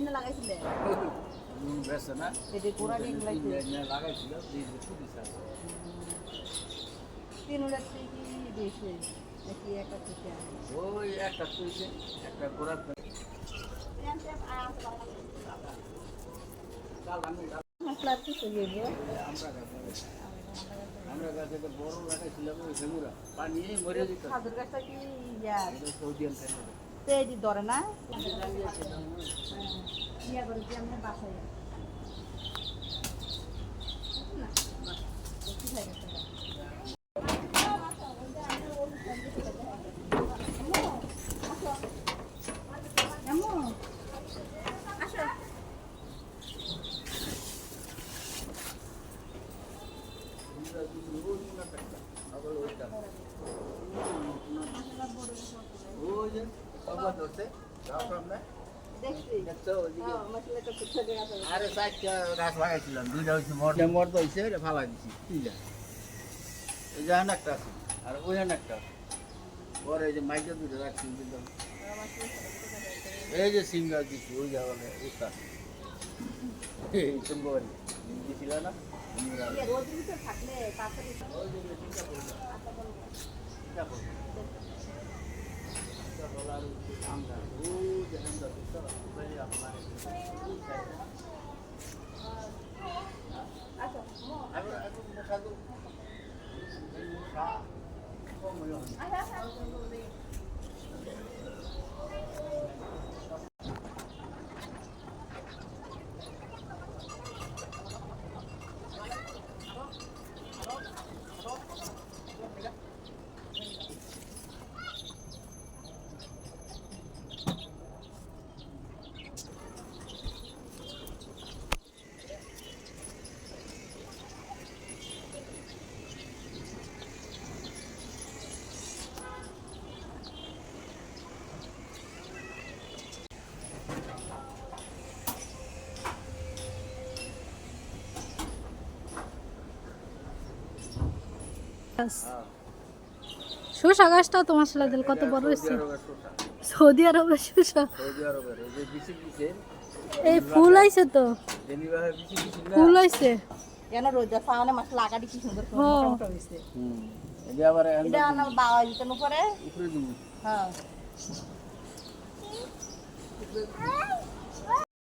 এনে লাগাইছিলে বেছে না এটি গোড়া নিয়ে লাগাইছিল তিন উড়ার থেকে বেশি নাকি একটা থেকে ওই একটা তুইছে একটা গোড়া মশলা কিছু দিব আমরা গাছে বড় লাগাইছিলাম ওই সেগুলা পানি মরে যেত খাজুর গাছটা কি ইয়া সৌদিয়ান খাইছিল তেজি ধরে না ইয়া করে কি আমরা বাসায় না কি খাই গেছে আরে চারটা গাছ লাগাইছিলাম দুইটা হচ্ছে মর্দ হয়েছে ফালাই দিছি তিনটা এই যে একটা আছে আর ওই একটা পরে এই যে মাইকে দুটো রাখছি এই যে সিম গাছ দিচ্ছি ওই জায়গায় একটা এই তুমি দিয়েছিল না থাকলে শসা গাছটা তো মাশাআল্লাহ কত বড় হয়েছে সৌদি আরবের শসা এই ফুল আইছে তো ফুল আইছে কেন রোজা সামনে মাছ লাগাডি কি সুন্দর মোটা হইছে এটা আবার এটা না বাবা দিতে উপরে উপরে দিব হ্যাঁ